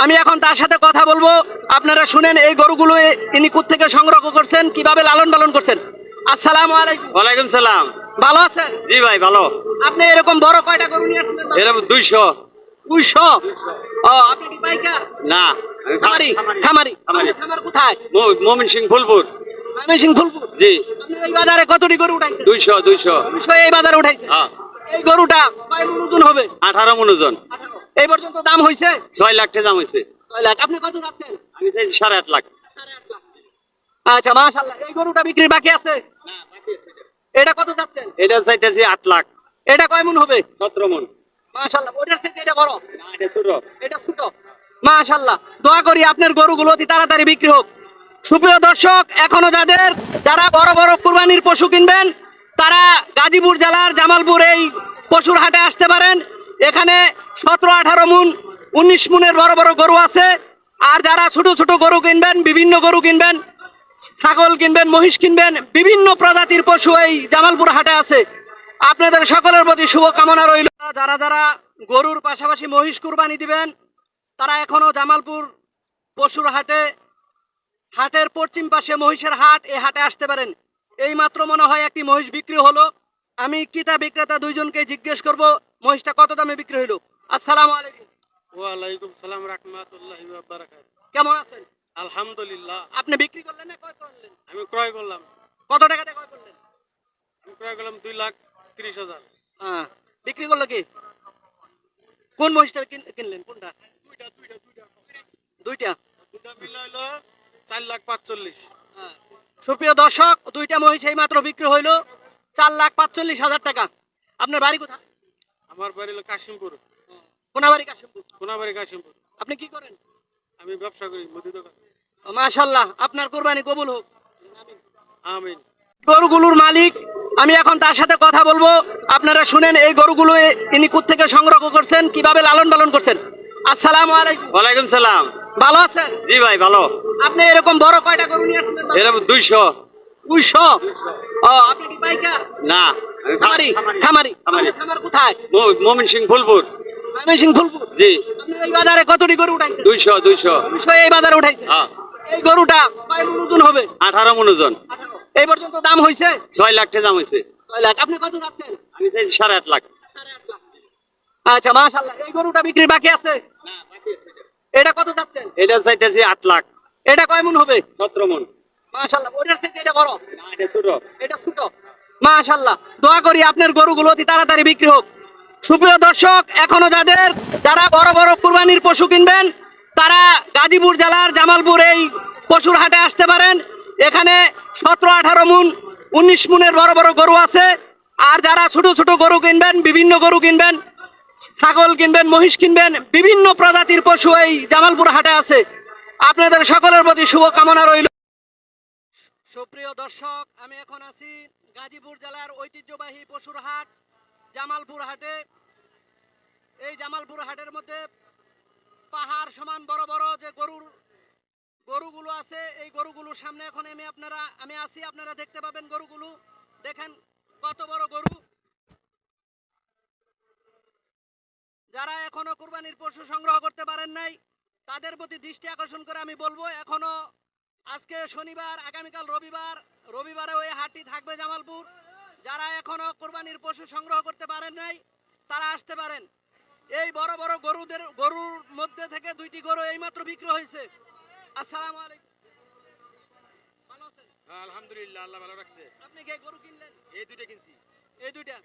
আমি এখন তার সাথে কথা বলবো, আপনারা শুনেন এই গরুগুলো ইনি কোথা থেকে সংগ্রহ করছেন, কিভাবে লালন পালন করছেন। আসসালামু আলাইকুম। ওয়ালাইকুম সালাম। ভালো আছেন? জি ভাই ভালো। আপনি এরকম বড় কয়টা গরু নিয়ে আসছেন? এরকম 200। 200? ও, আপনি কি পাইকার? না, খামারি। খামারি খামারি। খামার কোথায়? মমিন সিং ফুলপুর। ময়মনসিংহ ফুলপুর। জি। আপনি এই বাজারে কতটি গরু উঠাইছেন? 200 200। 200 এই বাজারে উঠাইছেন? হ্যাঁ। এই গরুটা কয় মণ ওজন হবে? 18 মণ ওজন। এই পর্যন্ত দাম হইছে? 6 লাখ টাকা দাম হয়েছে। 6 লাখ। আপনি কত যাচ্ছেন? আমি চাইছি 8.5 লাখ। 8.5 লাখ। আচ্ছা, মাশাআল্লাহ। এই গরুটা বিক্রির বাকি আছে? না, বাকি আছে। এটা কত যাচ্ছেন? এটা চাইতেছি 8 লাখ। এটা কয় মণ হবে? 17 মণ। মাশাআল্লাহ। ওটার থেকে এটা বড়? না, এটা ছোট। এটা ছোট। মাশাআল্লাহ। দোয়া করি আপনার গরুগুলো অতি তাড়াতাড়ি বিক্রি হোক। সুপ্রিয় দর্শক, এখনো যারা বড় বড় কুরবানির পশু কিনবেন, তারা গাজীপুর জেলার জামালপুর এই পশুর হাটে আসতে পারেন। এখানে 17-18 মণ 19 মণের বড় বড় গরু আছে। আর যারা ছোট ছোট গরু কিনবেন, বিভিন্ন গরু কিনবেন, ছাগল কিনবেন, মহিষ কিনবেন, বিভিন্ন প্রজাতির পশু এই জামালপুর হাটে আছে। আপনাদের সকলের প্রতি শুভকামনা রইল। যারা গরুর পাশাপাশি মহিষ কুরবানি দিবেন, তারা এখনো জামালপুর পশুর হাটের পশ্চিম পাশে মহিষের হাট, এই হাটে আসতে পারেন। এই মাত্র মনে হয় একটি মহিষ বিক্রি হলো। আমি ক্রেতা বিক্রেতা দুইজনকে জিজ্ঞেস করব মহিষটা কত দামে বিক্রি হলো। আসসালামু আলাইকুম। ওয়ালাইকুম সালাম রাহমাতুল্লাহি ওয়া বারাকাতুহু। কেমন আছেন? আলহামদুলিল্লাহ। আপনি বিক্রি করলেন না ক্রয় করলেন? আমি ক্রয় করলাম। কত টাকাতে ক্রয় করলেন? আমি ক্রয় করলাম 2,30,000। হ্যাঁ। বিক্রি করলো কি? কোন মহিষটা কিনলেন? কোনটা? দুইটা। দুটা মিলে হলো 4,45,000। হ্যাঁ। সুপ্রিয় দর্শক, দুইটা মহিষ এই মাত্র বিক্রি হইলো 4,45,000 টাকা। আপনার বাড়ি কোথায়? আমার বাড়ি হলো কাশিমপুর। কোনাবাড়ি কাশিমপুর। কোনাবাড়ি কাশিমপুর। আপনি কি করেন? আমি ব্যবসা করি, মুদি দোকান। মাশাআল্লাহ, আপনার কুরবানি কবুল হোক। আমিন। গরুগুলোর মালিক, আমি এখন তার সাথে কথা বলবো, আপনারা শুনেন এই গরুগুলো ইনি কোথা থেকে সংগ্রহ করছেন, কিভাবে লালন পালন করছেন। আসসালামু আলাইকুম। ওয়ালাইকুম সালাম। ভালো আছেন? জি ভাই ভালো। আপনি এরকম বড় কয়টা গরু নিয়ে আসছেন? এরকম 200। 200? ও, আপনি কি পাইকার? না, খামারি। খামারি। খামারি। খামার কোথায়? মমিন সিং ফুলপুর। ময়মনসিংহ ফুলপুর। জি। আপনি এই বাজারে কতটি গরু উঠাইছেন? 200 200। 200 এই বাজারে উঠাইছেন? হ্যাঁ। এই গরুটা কয় মণ ওজন হবে? 18 মণ ওজন। এই পর্যন্ত দাম হইছে? 6 লাখ টাকা দাম হয়েছে। 6 লাখ। আপনি কত যাচ্ছেন? আমি চাইছি 8.5 লাখ। 8.5 লাখ। আচ্ছা, মাশাআল্লাহ। এই গরুটা বিক্রির বাকি আছে? না, বাকি আছে। এটা কত যাচ্ছেন? এটা চাইতেছি 8 লাখ। এটা কয় মণ হবে? 17 মণ। মাশাআল্লাহ। ওটার থেকে এটা বড়? না, এটা ছোট। এটা ছোট। মাশাআল্লাহ। দোয়া করি আপনার গরুগুলো অতি তাড়াতাড়ি বিক্রি হোক। সুপ্রিয় দর্শক, এখনো যারা বড় বড় কুরবানির পশু কিনবেন, তারা গাজীপুর জেলার জামালপুর এই পশুর হাটে আসতে পারেন। এখানে 17-18 মণ 19 মণের বড় বড় গরু আছে। আর যারা ছোট ছোট গরু কিনবেন, বিভিন্ন গরু কিনবেন, ছাগল কিনবেন, মহিষ কিনবেন, বিভিন্ন প্রজাতির পশু এই জামালপুর হাটে আছে। আপনাদের সকলের প্রতি শুভকামনা রইল। সুপ্রিয় দর্শক, আমি এখন আছি গাজীপুর জেলার ঐতিহ্যবাহী পশুর হাট জামালপুর হাটে। এই জামালপুর হাটের মধ্যে পাহাড় সমান বড় বড় যে গরুগুলো আছে, এই গরুগুলোর সামনে এখন আমি আছি। আপনারা দেখতে পাবেন গরুগুলো। দেখেন কত বড় গরু। যারা এখনো কুরবানির পশু সংগ্রহ করতে পারেন নাই, তাদের প্রতি দৃষ্টি আকর্ষণ করে আমি বলবো, এখনো আজকে শনিবার, আগামীকাল রবিবারে ওই হাটটি থাকবে জামালপুর। যারা এখনো কুরবানির পশু সংগ্রহ করতে পারেন নাই, তারা আসতে পারেন। এই বড় বড় গরুর মধ্যে থেকে দুইটি গরু এইমাত্র বিক্রি হয়েছে। আসসালামু আলাইকুম। ভালো আছেন? আলহামদুলিল্লাহ, আল্লাহ ভালো রাখছে। আপনি কে গরু কিনলেন? এই দুইটা কিনছি। এই দুইটা?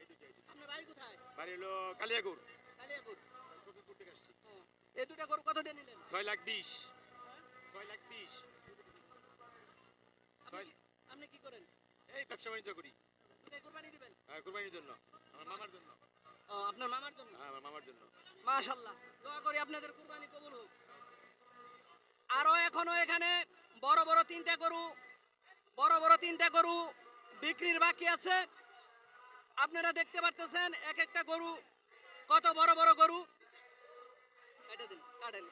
আপনার বাড়ি কোথায়? বাড়ি হলো কালিয়াকুর। কালিয়াকুর। শফিপুর থেকে আসছি। এই দুইটা গরু কত দিয়ে নিলেন? 6,20,000। 6,20,000। আপনি কি করেন? এই ব্যবসা বাণিজ্য করি। আপনি কুরবানি দিবেন? কুরবানির জন্য, আমার মামার জন্য। ও, আপনার মামার জন্য? হ্যাঁ, আমার মামার জন্য। মাশাআল্লাহ। দোয়া করি আপনাদের কুরবানি কবুল হোক। আরো এখনো এখানে বড় বড় তিনটা গরু বিক্রির বাকি আছে। আপনারা দেখতে পারতেছেন এক একটা গরু কত বড় বড় গরু। কেটে দিন, কাটেন।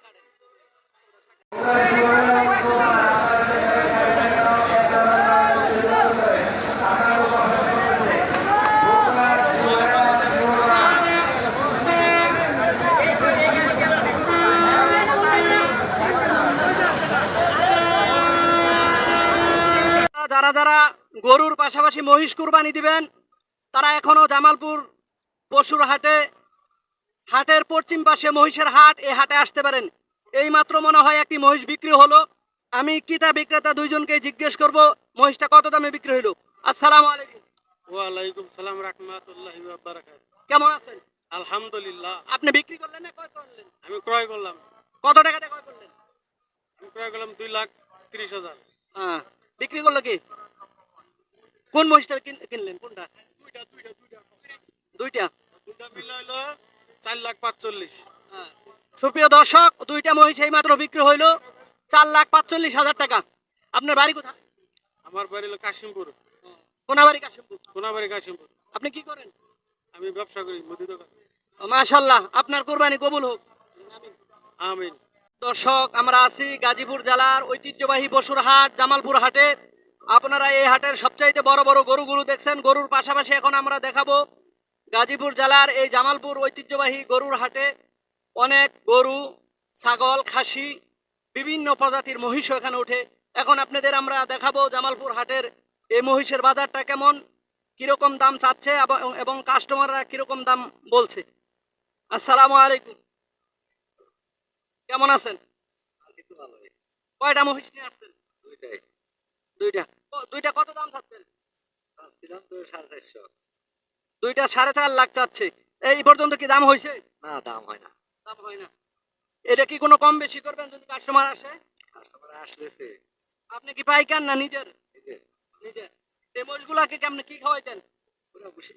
যারা যারা গরুর পাশাপাশি মহিষ কুরবানি দিবেন তারা এখনো জামালপুর পশুর হাটে, হাটের পশ্চিম পাশে মহিষের হাট, এই হাটে আসতে পারেন। এই মাত্র মনে হয় একটি মহিষ বিক্রি হলো। আমি ক্রেতা বিক্রেতা দুইজনকে জিজ্ঞেস করব মহিষটা কত দামে বিক্রি হলো। আসসালামু আলাইকুম। ওয়ালাইকুম সালাম রাহমাতুল্লাহি ওয়া বারাকাতুহু। কেমন আছেন? আলহামদুলিল্লাহ। আপনি বিক্রি করলেন না ক্রয় করলেন? আমি ক্রয় করলাম। কত টাকাতে ক্রয় করলেন? আমি ক্রয় করলাম 2,30,000। হ্যাঁ, বিক্রি করলো কি? কোন মহিষটা কিনলেন? কোনটা? দুইটা। দুটা মিলে হলো 4,45,000। হ্যাঁ। সুপ্রিয় দর্শক, দুইটা মহিষ এই মাত্র বিক্রি হইলো 4,45,000 টাকা। আপনার বাড়ি কোথায়? আমার বাড়ি হলো কাশিমপুর। কোনাবাড়ি কাশিমপুর। কোনাবাড়ি কাশিমপুর। আপনি কি করেন? আমি ব্যবসা করি মুদি দোকান। মাশাআল্লাহ, আপনার কুরবানি কবুল হোক। আমিন। দর্শক, আমরা আছি গাজীপুর জেলার ঐতিহ্যবাহী পশুর হাট জামালপুর হাটে। আপনারা এই হাটের সবচাইতে বড় বড় গরুগুলো দেখছেন। গরুর পাশাপাশি এখন আমরা দেখাবো গাজীপুর জেলার এই জামালপুর ঐতিহ্যবাহী গরুর হাটে অনেক গরু, ছাগল, খাসি, বিভিন্ন প্রজাতির মহিষও এখানে ওঠে। এখন আপনাদের আমরা দেখাবো জামালপুর হাটের এই মহিষের বাজারটা কেমন, কিরকম দাম চাচ্ছে এবং কাস্টমাররা কিরকম দাম বলছে। আসসালামু আলাইকুম। কেমন আছেন? কয়টা মহিষ নিয়ে আসছেন? দুইটা। দুইটা কত দাম চাচ্ছেন? দুইটা 4.5 লাখ চাচ্ছে। এই পর্যন্ত কি দাম হয়েছে? না, দাম হয় না। দাম হয় না। এটা কি কোনো কম বেশি করবেন যদি কাস্টমার আসে? কাস্টমার আসলেছে আপনি কি পাইকার না নিজের? এই যে নিজের। এই মহিষগুলাকে কেমনে কি খাওয়াইতেন? পুরো বসে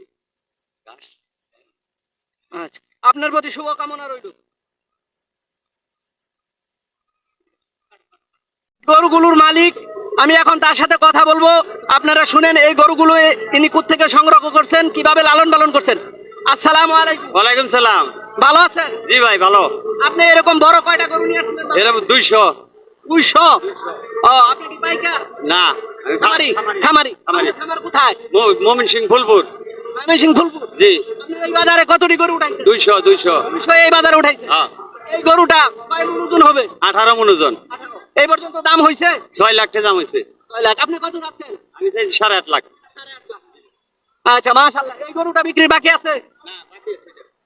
ঘাস। আচ্ছা, আপনার প্রতি শুভকামনা রইল। গরুগুলোর মালিক, আমি এখন তার সাথে কথা বলবো। আপনারা শুনেন এই গরুগুলো তিনি কোত্থেকে সংগ্রহ করছেন, কিভাবে লালন পালন করছেন। আসসালামু আলাইকুম। ওয়ালাইকুম সালাম। ভালো আছেন? জি ভাই, ভালো। আপনি এরকম বড় কয়টা গরু নিয়ে আসছেন? এরকম 200। 200। ও, আপনি কি পাইকার? না, আমি খামারি। খামারি। খামারি। খামার কোথায়? মোমিন সিং ফুলপুর। ময়মনসিংহ ফুলপুর। জি। আপনি এই বাজারে কতটি গরু উঠাইছেন? 200। 200 এই বাজারে উঠাইছেন। হ্যাঁ। এই গরুটা কয় মণ ওজন হবে? 18 মণ ওজন। এই পর্যন্ত দাম হইছে? 6 লাখ টাকা দাম হয়েছে। 6 লাখ। আপনি কত যাচ্ছেন? আমি চাইছি 8.5 লাখ। 8.5 লাখ। আচ্ছা, মাশাআল্লাহ। এই গরুটা বিক্রির বাকি আছে?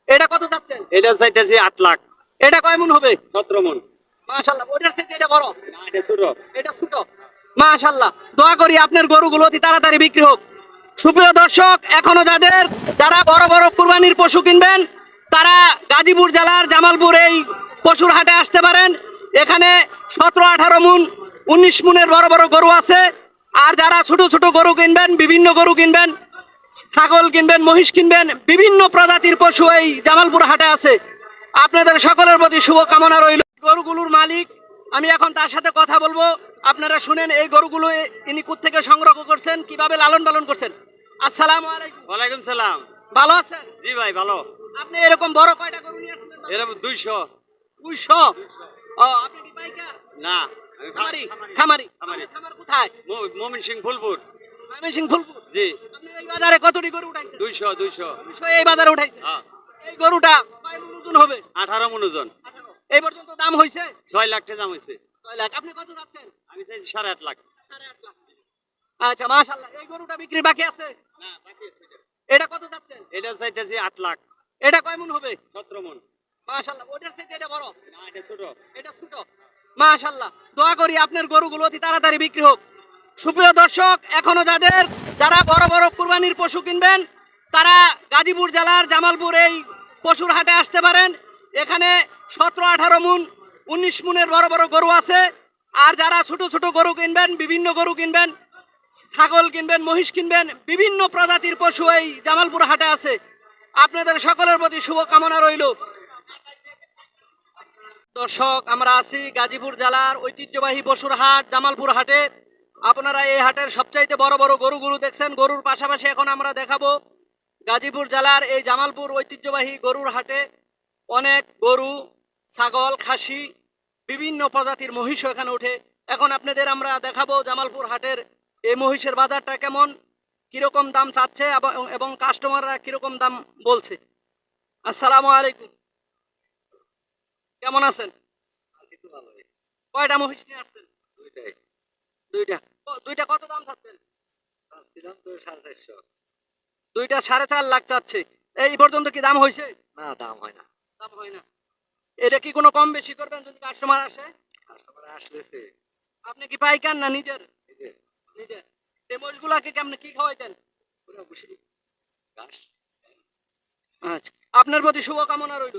এটা কত যাচ্ছেন? এটা চাইতেছি 8 লাখ। এটা কয় মণ হবে? 17 মণ। মাশাআল্লাহ। ওটার থেকে এটা বড়? না, এটা ছোট। এটা ছোট। মাশাআল্লাহ। দোয়া করি আপনার গরুগুলো অতি তাড়াতাড়ি বিক্রি হোক। সুপ্রিয় দর্শক, এখনো যারা বড় বড় কুরবানির পশু কিনবেন তারা গাজীপুর জেলার জামালপুর এই পশুর হাটে আসতে পারেন। এখানে 17-18 মণ, 19 মণের বড় বড় গরু আছে। আর যারা ছোট ছোট গরু কিনবেন, বিভিন্ন গরু কিনবেন, ছাগল কিনবেন, মহিষ কিনবেন, বিভিন্ন প্রজাতির পশু এই জামালপুর হাটে আছে। আপনাদের সকলের প্রতি শুভকামনা রইল। গরুগুলোর মালিক, আমি এখন তার সাথে কথা বলবো। আপনারা শুনেন এই গরুগুলো ইনি কোত্থেকে সংগ্রহ করছেন, কিভাবে লালন পালন করছেন। আসসালামু আলাইকুম। ওয়ালাইকুম সালাম। ভালো আছেন? জি ভাই, ভালো। আপনি এরকম বড় কয়টা গরু নিয়ে আসছেন? এরকম 200। 200। ও, আপনি কি পাইকার? না, আমি খামারি। খামারি। খামারি। খামার কোথায়? মোমিন সিং ফুলপুর। ময়মনসিংহ ফুলপুর। জি। আপনি এই বাজারে কতটি গরু উঠাইছেন? 200। 200 এই বাজারে উঠাইছেন। হ্যাঁ। এই গরুটা কয় মণ ওজন হবে? 18 মণ ওজন। 18। এই পর্যন্ত দাম হইছে? 6 লাখ টাকা দাম হয়েছে। 6 লাখ। আপনি কত যাচ্ছেন? আমি চাইছি 8.5 লাখ। 8.5 লাখ। আচ্ছা, মাশাআল্লাহ। এই গরুটা বিক্রির বাকি আছে? না, বাকি আছে। এটা কত যাচ্ছেন? এটা চাইতেছি 8 লাখ। এটা কয় মণ হবে? 17 মণ। মাশাআল্লাহ। ওটার থেকে এটা বড়? না, এটা ছোট। এটা ছোট। মাশাআল্লাহ। দোয়া করি আপনার গরুগুলো অতি তাড়াতাড়ি বিক্রি হোক। সুপ্রিয় দর্শক, এখনো যারা বড় বড় কুরবানির পশু কিনবেন তারা গাজীপুর জেলার জামালপুর এই পশুর হাটে আসতে পারেন। এখানে 17-18 মণ, 19 মণের বড় বড় গরু আছে। আর যারা ছোট ছোট গরু কিনবেন, বিভিন্ন গরু কিনবেন, ছাগল কিনবেন, মহিষ কিনবেন, বিভিন্ন প্রজাতির পশু এই জামালপুর হাটে আছে। আপনাদের সকলের প্রতি শুভকামনা রইল। দর্শক, আমরা আছি গাজীপুর জেলার ঐতিহ্যবাহী পশুর হাট জামালপুর হাটে। আপনারা এই হাটের সবচাইতে বড় বড় গরুগুলো দেখছেন। গরুর পাশাপাশি এখন আমরা দেখাবো গাজীপুর জেলার এই জামালপুর ঐতিহ্যবাহী গরুর হাটে অনেক গরু, ছাগল, খাসি, বিভিন্ন প্রজাতির মহিষও এখানে ওঠে। এখন আপনাদের আমরা দেখাবো জামালপুর হাটের এই মহিষের বাজারটা কেমন, কিরকম দাম চাচ্ছে এবং কাস্টমাররা কিরকম দাম বলছে। আসসালামু আলাইকুম। কেমন আছেন? কয়টা মহিষ নিয়ে আসছেন? দুইটা। দুইটা কত দাম চাচ্ছেন? চাচ্ছিলাম তো 450। দুইটা 4.5 লাখ চাচ্ছে। এই পর্যন্ত কি দাম হয়েছে? না, দাম হয় না। দাম হয় না। এটা কি কোনো কম বেশি করবেন যদি কাস্টমার আসে? কাস্টমার আসলেছে। আপনি কি পাইকার না নিজের? এই যে নিজের। এই মোষগুলাকে কেমনে কি খাওয়াইতেন? পুরো বসে ঘাস। আচ্ছা, আপনার প্রতি শুভকামনা রইল।